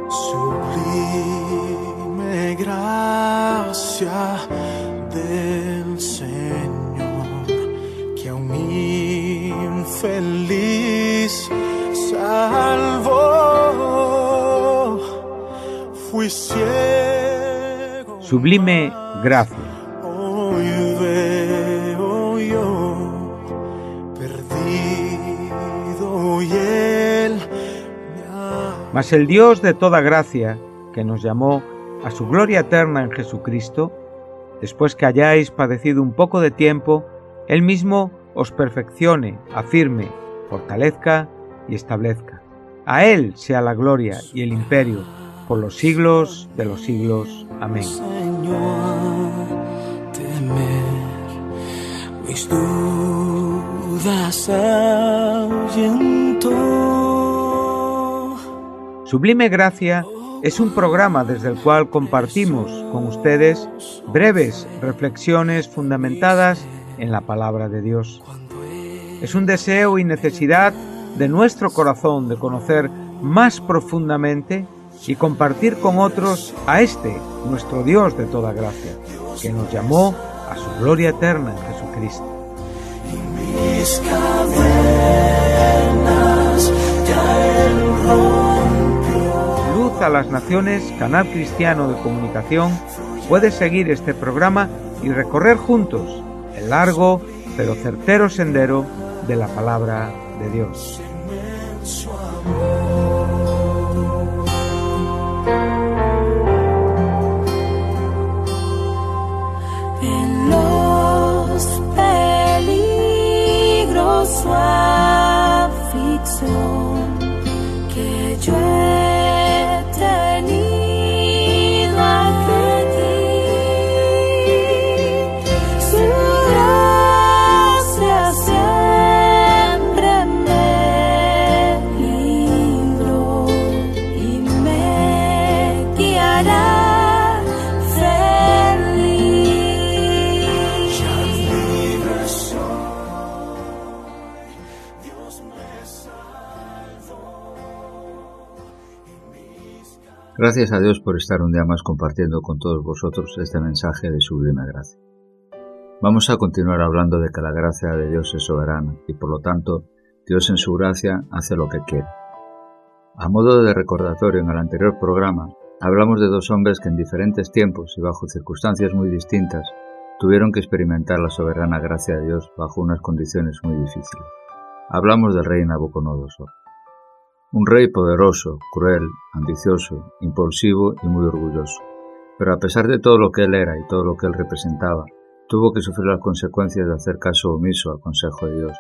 Sublime gracia del Señor, que a un infeliz salvó. Fui ciego. Sublime gracia. Hoy veo yo, perdido, y Él me ha... Mas el Dios de toda gracia, que nos llamó a su gloria eterna en Jesucristo, después que hayáis padecido un poco de tiempo, Él mismo os perfeccione, afirme, fortalezca y establezca. A Él sea la gloria y el imperio por los siglos de los siglos. Amén. Señor, temer, mis dudas ahuyentó. Sublime Gracia es un programa desde el cual compartimos con ustedes breves reflexiones fundamentadas en la palabra de Dios. Es un deseo y necesidad de nuestro corazón de conocer más profundamente y compartir con otros a este, nuestro Dios de toda gracia, que nos llamó a su gloria eterna en Jesucristo. Mis cadenas ya Él rompió. Luz a las Naciones, canal cristiano de comunicación, puede seguir este programa y recorrer juntos el largo pero certero sendero de la palabra de Dios. En los peligros su aflicción que yo he tenido aquí, su gracia siempre me libró y me guiará. Gracias a Dios por estar un día más compartiendo con todos vosotros este mensaje de sublime gracia. Vamos a continuar hablando de que la gracia de Dios es soberana y por lo tanto Dios en su gracia hace lo que quiere. A modo de recordatorio, en el anterior programa hablamos de dos hombres que en diferentes tiempos y bajo circunstancias muy distintas tuvieron que experimentar la soberana gracia de Dios bajo unas condiciones muy difíciles. Hablamos del rey Nabucodonosor. Un rey poderoso, cruel, ambicioso, impulsivo y muy orgulloso. Pero a pesar de todo lo que él era y todo lo que él representaba, tuvo que sufrir las consecuencias de hacer caso omiso al consejo de Dios,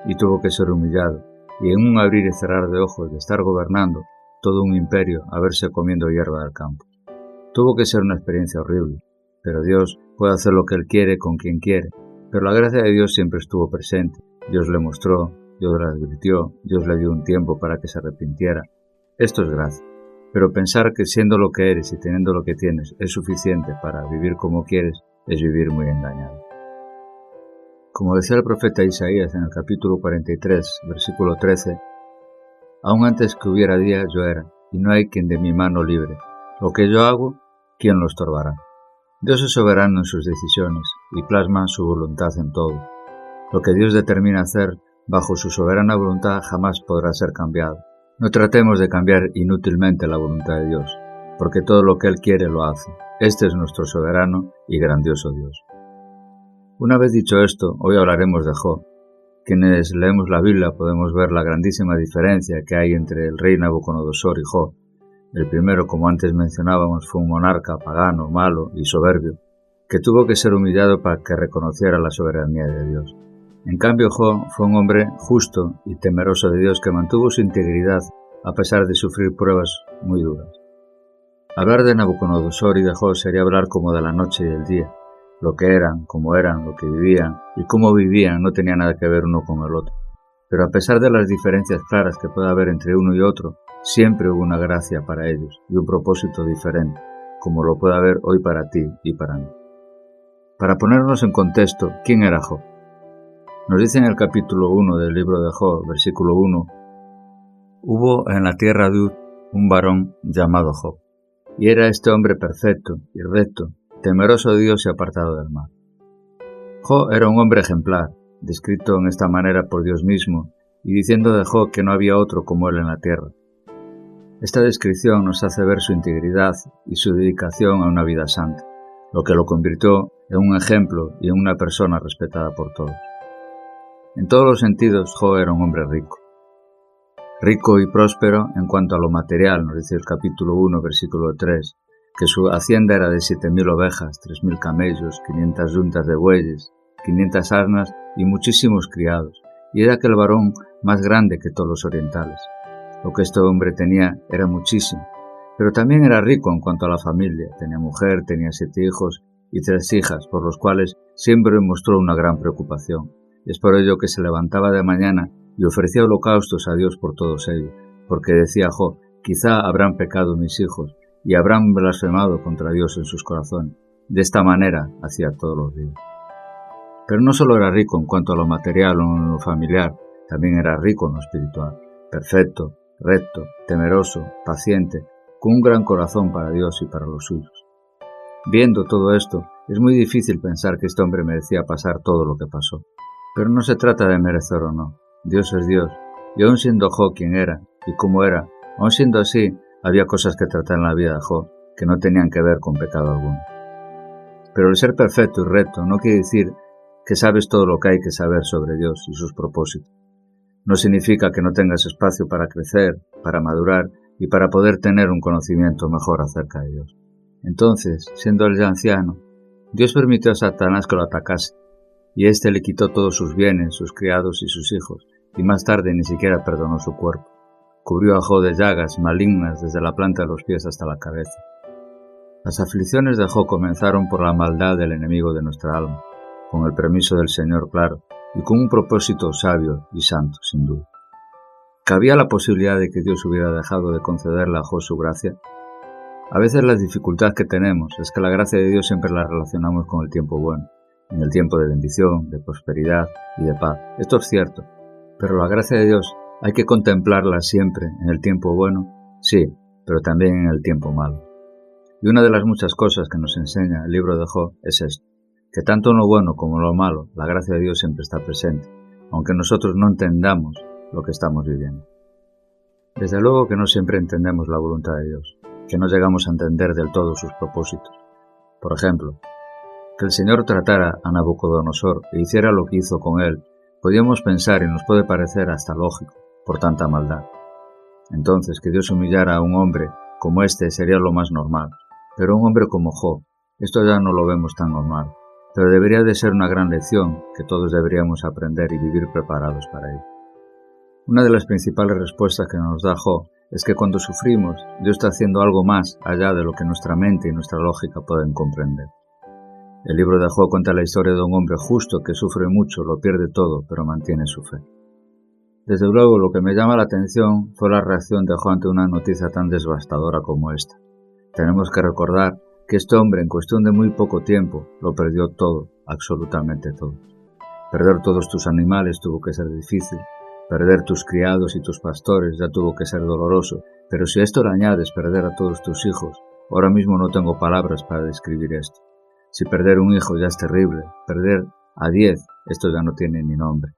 y tuvo que ser humillado, y en un abrir y cerrar de ojos de estar gobernando todo un imperio a verse comiendo hierba del campo. Tuvo que ser una experiencia horrible, pero Dios puede hacer lo que Él quiere con quien quiere, pero la gracia de Dios siempre estuvo presente. Dios le mostró, Dios le advirtió, Dios le dio un tiempo para que se arrepintiera. Esto es gracia. Pero pensar que siendo lo que eres y teniendo lo que tienes es suficiente para vivir como quieres es vivir muy engañado. Como decía el profeta Isaías en el capítulo 43, versículo 13, aún antes que hubiera día yo era, y no hay quien de mi mano libre. Lo que yo hago, ¿quién lo estorbará? Dios es soberano en sus decisiones y plasma su voluntad en todo. Lo que Dios determina hacer bajo su soberana voluntad jamás podrá ser cambiado. No tratemos de cambiar inútilmente la voluntad de Dios, porque todo lo que Él quiere lo hace. Este es nuestro soberano y grandioso Dios. Una vez dicho esto, hoy hablaremos de Job. Quienes leemos la Biblia podemos ver la grandísima diferencia que hay entre el rey Nabucodonosor y Job. El primero, como antes mencionábamos, fue un monarca pagano, malo y soberbio, que tuvo que ser humillado para que reconociera la soberanía de Dios. En cambio, Job fue un hombre justo y temeroso de Dios que mantuvo su integridad a pesar de sufrir pruebas muy duras. Hablar de Nabucodonosor y de Job sería hablar como de la noche y el día. Lo que eran, cómo eran, lo que vivían y cómo vivían no tenía nada que ver uno con el otro. Pero a pesar de las diferencias claras que puede haber entre uno y otro, siempre hubo una gracia para ellos y un propósito diferente, como lo puede haber hoy para ti y para mí. Para ponernos en contexto, ¿quién era Job? Nos dice en el capítulo 1 del libro de Job, versículo 1, hubo en la tierra de Uz un varón llamado Job. Y era este hombre perfecto y recto, temeroso de Dios y apartado del mal. Job era un hombre ejemplar, descrito en esta manera por Dios mismo, y diciendo de Job que no había otro como él en la tierra. Esta descripción nos hace ver su integridad y su dedicación a una vida santa, lo que lo convirtió en un ejemplo y en una persona respetada por todos. En todos los sentidos, Job era un hombre rico. Rico y próspero en cuanto a lo material, nos dice el capítulo 1, versículo 3, que su hacienda era de 7.000 ovejas, 3.000 camellos, 500 yuntas de bueyes, 500 asnas y muchísimos criados, y era aquel varón más grande que todos los orientales. Lo que este hombre tenía era muchísimo, pero también era rico en cuanto a la familia. Tenía mujer, tenía 7 hijos y 3 hijas, por los cuales siempre mostró una gran preocupación. Es por ello que se levantaba de mañana y ofrecía holocaustos a Dios por todos ellos, porque decía Job, quizá habrán pecado mis hijos y habrán blasfemado contra Dios en sus corazones. De esta manera hacía todos los días. Pero no solo era rico en cuanto a lo material o en lo familiar, también era rico en lo espiritual, perfecto, recto, temeroso, paciente, con un gran corazón para Dios y para los suyos. Viendo todo esto, es muy difícil pensar que este hombre merecía pasar todo lo que pasó. Pero no se trata de merecer o no. Dios es Dios, y aun siendo Job quien era y cómo era, aun siendo así, había cosas que tratar en la vida de Job que no tenían que ver con pecado alguno. Pero el ser perfecto y recto no quiere decir que sabes todo lo que hay que saber sobre Dios y sus propósitos. No significa que no tengas espacio para crecer, para madurar y para poder tener un conocimiento mejor acerca de Dios. Entonces, siendo él ya anciano, Dios permitió a Satanás que lo atacase, y éste le quitó todos sus bienes, sus criados y sus hijos, y más tarde ni siquiera perdonó su cuerpo. Cubrió a Job de llagas malignas desde la planta de los pies hasta la cabeza. Las aflicciones de Job comenzaron por la maldad del enemigo de nuestra alma, con el permiso del Señor, claro, y con un propósito sabio y santo, sin duda. ¿Cabía la posibilidad de que Dios hubiera dejado de concederle a Job su gracia? A veces la dificultad que tenemos es que la gracia de Dios siempre la relacionamos con el tiempo bueno, en el tiempo de bendición, de prosperidad y de paz. Esto es cierto, pero la gracia de Dios hay que contemplarla siempre en el tiempo bueno, sí, pero también en el tiempo malo. Y una de las muchas cosas que nos enseña el libro de Job es esto, que tanto en lo bueno como en lo malo, la gracia de Dios siempre está presente, aunque nosotros no entendamos lo que estamos viviendo. Desde luego que no siempre entendemos la voluntad de Dios, que no llegamos a entender del todo sus propósitos. Por ejemplo, que el Señor tratara a Nabucodonosor e hiciera lo que hizo con él, podíamos pensar y nos puede parecer hasta lógico, por tanta maldad. Entonces, que Dios humillara a un hombre como este sería lo más normal, pero un hombre como Job, esto ya no lo vemos tan normal, pero debería de ser una gran lección que todos deberíamos aprender y vivir preparados para ello. Una de las principales respuestas que nos da Job es que cuando sufrimos, Dios está haciendo algo más allá de lo que nuestra mente y nuestra lógica pueden comprender. El libro de Job cuenta la historia de un hombre justo que sufre mucho, lo pierde todo, pero mantiene su fe. Desde luego, lo que me llama la atención fue la reacción de Job ante una noticia tan devastadora como esta. Tenemos que recordar que este hombre en cuestión de muy poco tiempo lo perdió todo, absolutamente todo. Perder todos tus animales tuvo que ser difícil, perder tus criados y tus pastores ya tuvo que ser doloroso, pero si a esto le añades perder a todos tus hijos, ahora mismo no tengo palabras para describir esto. Si perder un hijo ya es terrible, perder a 10, esto ya no tiene ni nombre.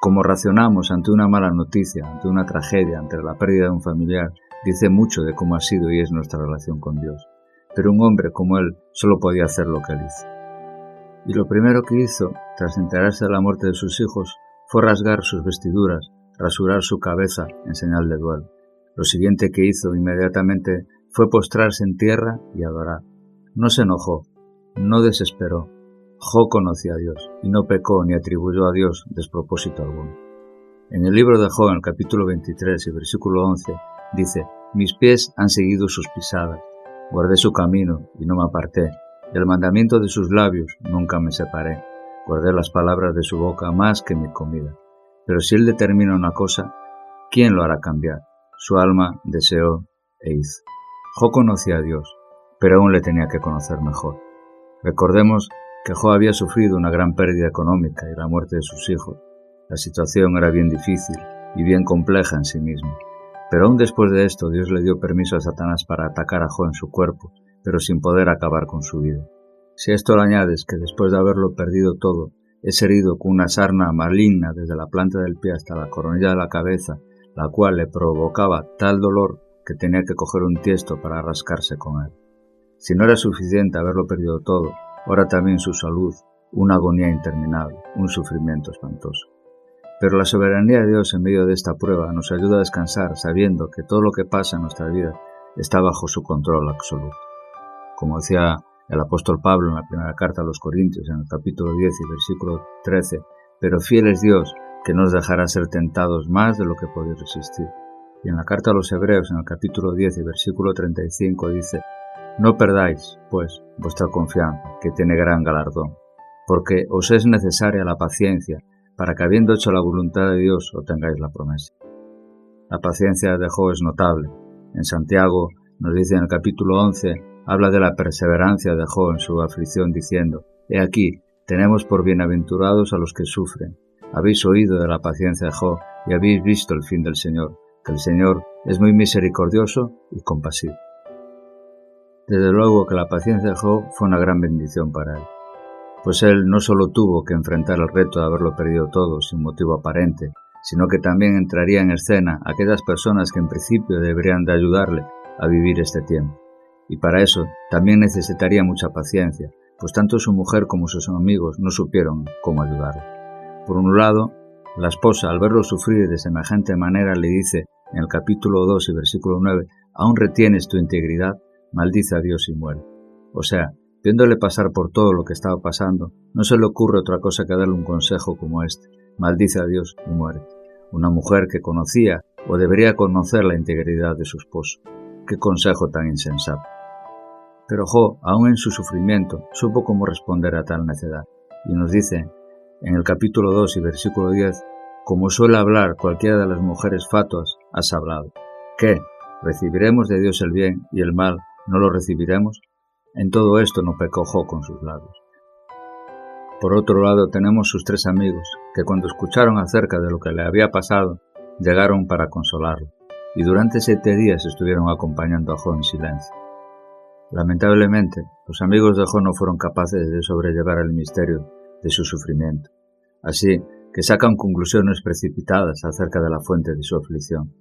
Cómo racionamos ante una mala noticia, ante una tragedia, ante la pérdida de un familiar, dice mucho de cómo ha sido y es nuestra relación con Dios. Pero un hombre como él solo podía hacer lo que él hizo. Y lo primero que hizo, tras enterarse de la muerte de sus hijos, fue rasgar sus vestiduras, rasurar su cabeza en señal de duelo. Lo siguiente que hizo inmediatamente fue postrarse en tierra y adorar. No se enojó, no desesperó. Job conocía a Dios y no pecó ni atribuyó a Dios despropósito alguno. En el libro de Job, en el capítulo 23 y versículo 11, dice: «Mis pies han seguido sus pisadas, guardé su camino y no me aparté, del mandamiento de sus labios nunca me separé, guardé las palabras de su boca más que mi comida. Pero si él determina una cosa, ¿quién lo hará cambiar? Su alma deseó e hizo». Job conocía a Dios, pero aún le tenía que conocer mejor. Recordemos que Job había sufrido una gran pérdida económica y la muerte de sus hijos. La situación era bien difícil y bien compleja en sí misma, Pero aún después de esto, Dios le dio permiso a Satanás para atacar a Job en su cuerpo, pero sin poder acabar con su vida. Si a esto le añades que después de haberlo perdido todo, es herido con una sarna maligna desde la planta del pie hasta la coronilla de la cabeza, la cual le provocaba tal dolor que tenía que coger un tiesto para rascarse con él. Si no era suficiente haberlo perdido todo, ahora también su salud, una agonía interminable, un sufrimiento espantoso. Pero la soberanía de Dios en medio de esta prueba nos ayuda a descansar sabiendo que todo lo que pasa en nuestra vida está bajo su control absoluto. Como decía el apóstol Pablo en la primera carta a los Corintios, en el capítulo 10 y versículo 13, pero fiel es Dios, que no os dejará ser tentados más de lo que podéis resistir. Y en la carta a los Hebreos, en el capítulo 10 y versículo 35, dice, no perdáis, pues, vuestra confianza, que tiene gran galardón, porque os es necesaria la paciencia, para que habiendo hecho la voluntad de Dios obtengáis la promesa. La paciencia de Job es notable. En Santiago nos dice en el capítulo 11, habla de la perseverancia de Job en su aflicción diciendo, he aquí, tenemos por bienaventurados a los que sufren. Habéis oído de la paciencia de Job y habéis visto el fin del Señor, que el Señor es muy misericordioso y compasivo. Desde luego que la paciencia de Job fue una gran bendición para él, pues él no solo tuvo que enfrentar el reto de haberlo perdido todo sin motivo aparente, sino que también entraría en escena aquellas personas que en principio deberían de ayudarle a vivir este tiempo. Y para eso también necesitaría mucha paciencia, pues tanto su mujer como sus amigos no supieron cómo ayudarle. Por un lado, la esposa, al verlo sufrir de semejante manera, le dice en el capítulo 2 y versículo 9, «Aún retienes tu integridad, maldice a Dios y muere». O sea, viéndole pasar por todo lo que estaba pasando, no se le ocurre otra cosa que darle un consejo como este, «Maldice a Dios y muere». Una mujer que conocía o debería conocer la integridad de su esposo. ¡Qué consejo tan insensato! Pero Job, aún en su sufrimiento, supo cómo responder a tal necedad, y nos dice en el capítulo 2 y versículo 10, como suele hablar cualquiera de las mujeres fatuas, has hablado. ¿Qué? ¿Recibiremos de Dios el bien y el mal no lo recibiremos? En todo esto no pecó Job con sus labios. Por otro lado tenemos sus tres amigos, que cuando escucharon acerca de lo que le había pasado, llegaron para consolarlo, y durante 7 días estuvieron acompañando a Job en silencio. Lamentablemente, los amigos de Job no fueron capaces de sobrellevar el misterio de su sufrimiento, así que sacan conclusiones precipitadas acerca de la fuente de su aflicción.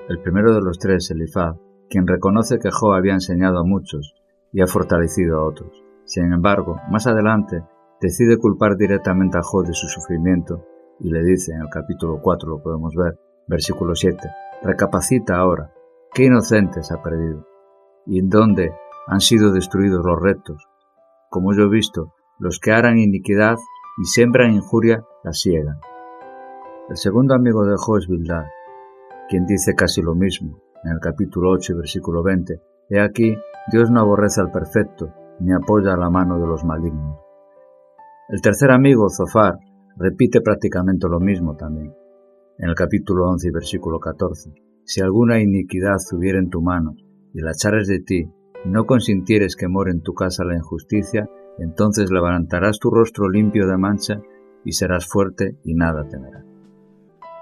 El primero de los tres, Elifaz, quien reconoce que Job había enseñado a muchos y ha fortalecido a otros. Sin embargo, más adelante, decide culpar directamente a Job de su sufrimiento y le dice, en el capítulo 4 lo podemos ver, versículo 7, recapacita ahora, ¿qué inocentes ha perdido? ¿Y en dónde han sido destruidos los rectos? Como yo he visto, los que harán iniquidad y siembran injuria la siegan. El segundo amigo de Job es Bildad, quien dice casi lo mismo, en el capítulo 8 y versículo 20, he aquí, Dios no aborrece al perfecto, ni apoya la mano de los malignos. El tercer amigo, Zofar, repite prácticamente lo mismo también. En el capítulo 11 y versículo 14, si alguna iniquidad tuviera en tu mano, y la echares de ti, y no consintieres que more en tu casa la injusticia, entonces levantarás tu rostro limpio de mancha, y serás fuerte y nada temerás.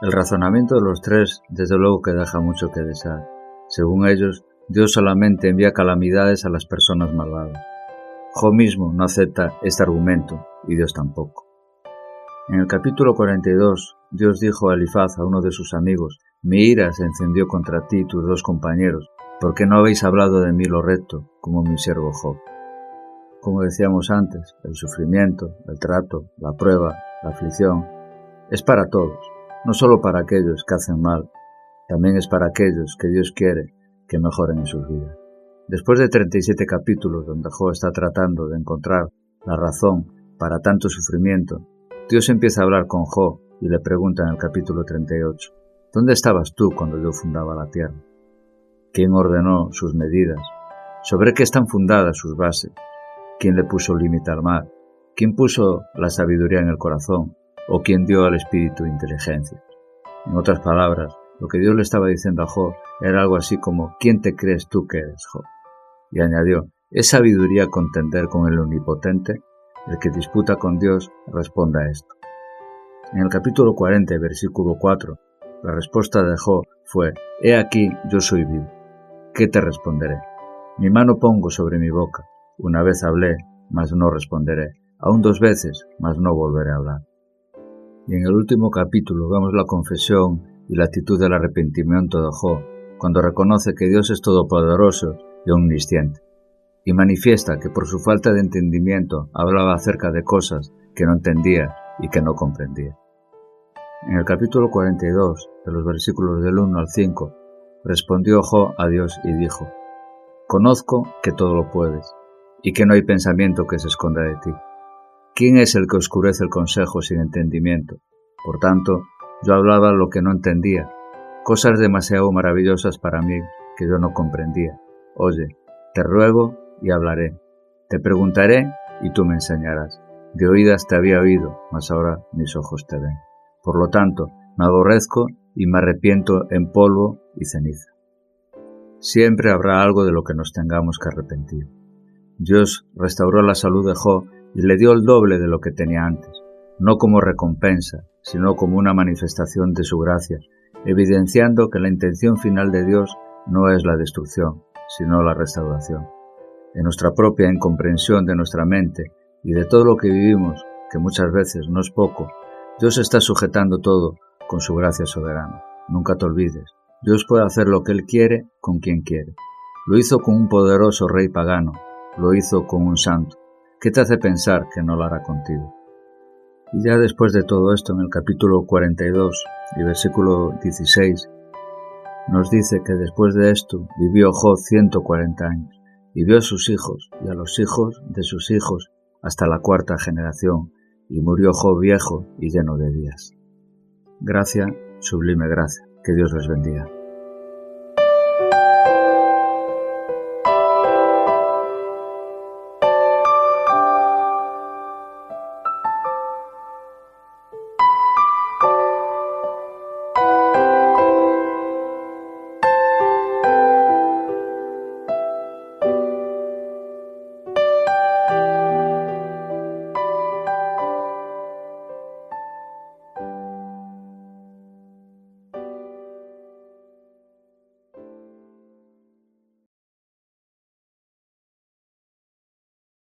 El razonamiento de los tres, desde luego que deja mucho que desear. Según ellos, Dios solamente envía calamidades a las personas malvadas. Job mismo no acepta este argumento, y Dios tampoco. En el capítulo 42, Dios dijo a Elifaz, a uno de sus amigos, mi ira se encendió contra ti y tus 2 compañeros, porque no habéis hablado de mí lo recto, como mi siervo Job. Como decíamos antes, el sufrimiento, el trato, la prueba, la aflicción, es para todos, no solo para aquellos que hacen mal, también es para aquellos que Dios quiere que mejoren en sus vidas. Después de 37 capítulos donde Job está tratando de encontrar la razón para tanto sufrimiento, Dios empieza a hablar con Job y le pregunta en el capítulo 38, ¿dónde estabas tú cuando yo fundaba la tierra? ¿Quién ordenó sus medidas? ¿Sobre qué están fundadas sus bases? ¿Quién le puso límite al mar? ¿Quién puso la sabiduría en el corazón? ¿O quién dio al espíritu inteligencia? En otras palabras, lo que Dios le estaba diciendo a Job era algo así como ¿quién te crees tú que eres, Job? Y añadió, ¿es sabiduría contender con el omnipotente? El que disputa con Dios responde a esto. En el capítulo 40, versículo 4, La respuesta de Job fue: «He aquí, yo soy vivo. ¿Qué te responderé? Mi mano pongo sobre mi boca. Una vez hablé, mas no responderé. Aún 2 veces, mas no volveré a hablar». Y en el último capítulo vemos la confesión y la actitud del arrepentimiento de Job, cuando reconoce que Dios es todopoderoso y omnisciente, y manifiesta que por su falta de entendimiento hablaba acerca de cosas que no entendía y que no comprendía. En el capítulo 42, de los versículos del 1 al 5, respondió Job a Dios y dijo: «Conozco que todo lo puedes, y que no hay pensamiento que se esconda de ti. ¿Quién es el que oscurece el consejo sin entendimiento? Por tanto, yo hablaba lo que no entendía, cosas demasiado maravillosas para mí que yo no comprendía. Oye, te ruego y hablaré. Te preguntaré y tú me enseñarás. De oídas te había oído, mas ahora mis ojos te ven. Por lo tanto, me aborrezco y me arrepiento en polvo y ceniza». Siempre habrá algo de lo que nos tengamos que arrepentir. Dios restauró la salud de Job y le dio el doble de lo que tenía antes, no como recompensa, sino como una manifestación de su gracia, evidenciando que la intención final de Dios no es la destrucción, sino la restauración. En nuestra propia incomprensión de nuestra mente y de todo lo que vivimos, que muchas veces no es poco, Dios está sujetando todo con su gracia soberana. Nunca te olvides, Dios puede hacer lo que Él quiere con quien quiere. Lo hizo con un poderoso rey pagano, lo hizo con un santo. ¿Qué te hace pensar que no lo hará contigo? Y ya después de todo esto, en el capítulo 42 y versículo 16, nos dice que después de esto vivió Job 140 años, y vio a sus hijos y a los hijos de sus hijos hasta la 4ª generación, y murió Job viejo y lleno de días. Gracia, sublime gracia. Que Dios les bendiga.